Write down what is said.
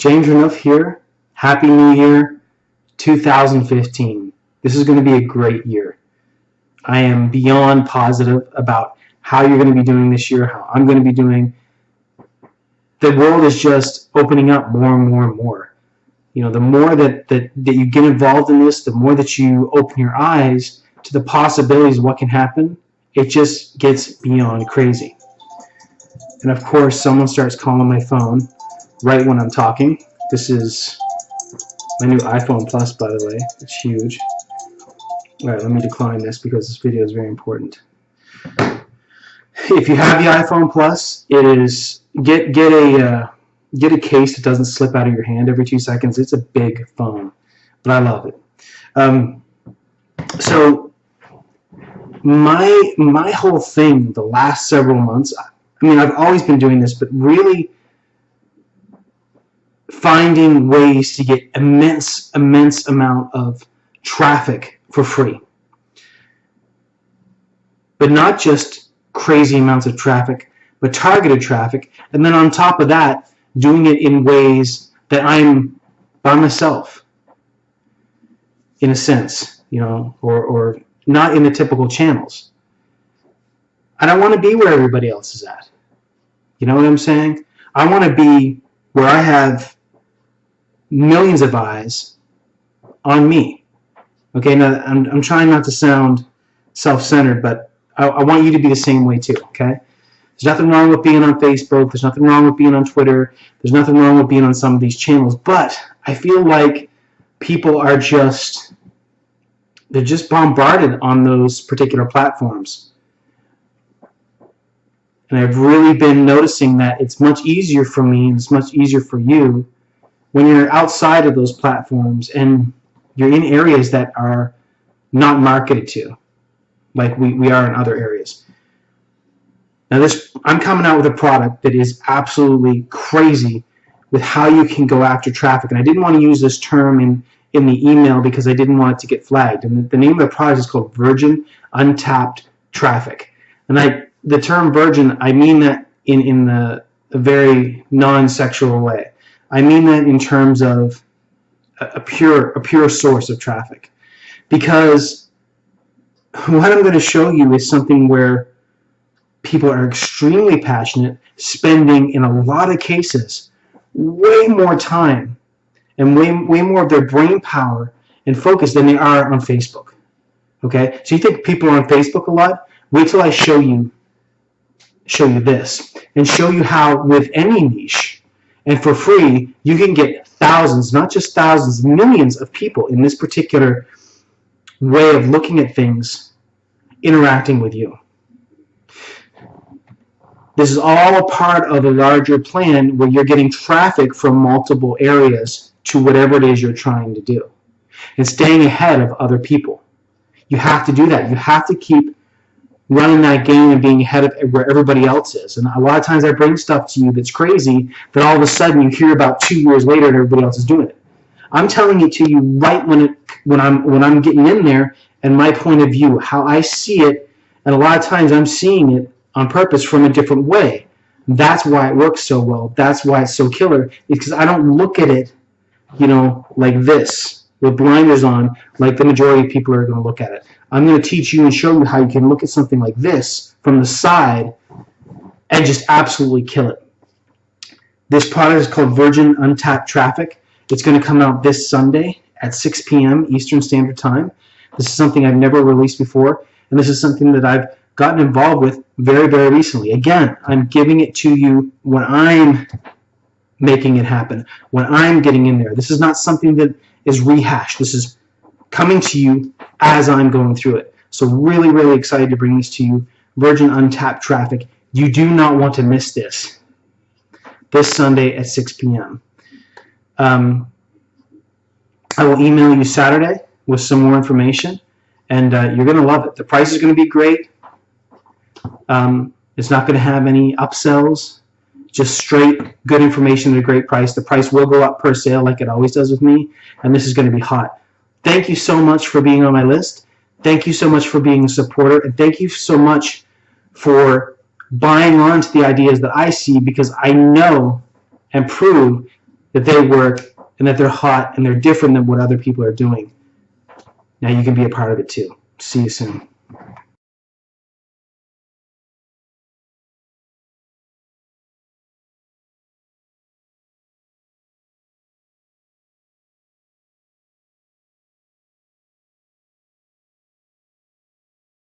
James Renouf here. Happy New Year 2015. This is going to be a great year. I am beyond positive about how you're going to be doing this year, how I'm going to be doing. The world is just opening up more and more and more. You know, the more that you get involved in this, the more that you open your eyes to the possibilities of what can happen, it just gets beyond crazy. And of course, someone starts calling my phone right when I'm talking. This is my new iPhone Plus, by the way. It's huge. All right, let me decline this because this video is very important. If you have the iPhone Plus, it is get a case that doesn't slip out of your hand every 2 seconds. It's a big phone, but I love it. So my whole thing the last several months, I mean, I've always been doing this, but really finding ways to get immense amount of traffic for free. But not just crazy amounts of traffic, but targeted traffic. And then on top of that, doing it in ways that I'm by myself, in a sense, you know, or not in the typical channels. I don't want to be where everybody else is at. You know what I'm saying? I want to be where I have millions of eyes on me. Okay, now I'm trying not to sound self-centered, but I want you to be the same way too, okay? There's nothing wrong with being on Facebook. There's nothing wrong with being on Twitter. There's nothing wrong with being on some of these channels, but I feel like people are they're just bombarded on those particular platforms. And I've really been noticing that it's much easier for me and it's much easier for you when you're outside of those platforms and you're in areas that are not marketed to, like we are in other areas. Now I'm coming out with a product that is absolutely crazy with how you can go after traffic. And I didn't want to use this term in the email because I didn't want it to get flagged. And the name of the product is called Virgin Untapped Traffic. And the term virgin, I mean that in a very non-sexual way. I mean that in terms of a pure source of traffic. Because what I'm going to show you is something where people are extremely passionate, spending, in a lot of cases, way more time and way more of their brain power and focus than they are on Facebook. Okay? So you think people are on Facebook a lot? Wait till I show you this and show you how with any niche and for free you can get thousands, not just thousands, millions of people in this particular way of looking at things interacting with you. This is all a part of a larger plan where you're getting traffic from multiple areas to whatever it is you're trying to do and staying ahead of other people. You have to do that. You have to keep running that game and being ahead of where everybody else is. And a lot of times I bring stuff to you that's crazy that all of a sudden you hear about 2 years later and everybody else is doing it. I'm telling it to you right when I'm getting in there and my point of view, how I see it, and a lot of times I'm seeing it on purpose from a different way. That's why it works so well. That's why it's so killer. It's because I don't look at it, you know, like this, with blinders on, like the majority of people are going to look at it. I'm going to teach you and show you how you can look at something like this from the side and just absolutely kill it. This product is called Virgin Untapped Traffic. It's going to come out this Sunday at 6 p.m. Eastern Standard Time. This is something I've never released before, and this is something that I've gotten involved with very, very recently. Again, I'm giving it to you when I'm making it happen, when I'm getting in there. This is not something that is rehashed. This is coming to you as I'm going through it. So really, really excited to bring this to you. Virgin Untapped Traffic. You do not want to miss this Sunday at 6 p.m. I will email you Saturday with some more information, and you're going to love it. The price is going to be great. It's not going to have any upsells, just straight good information at a great price. The price will go up per sale like it always does with me, and this is going to be hot. Thank you so much for being on my list. Thank you so much for being a supporter, and thank you so much for buying on to the ideas that I see, because I know and prove that they work and that they're hot and they're different than what other people are doing. Now you can be a part of it too. See you soon.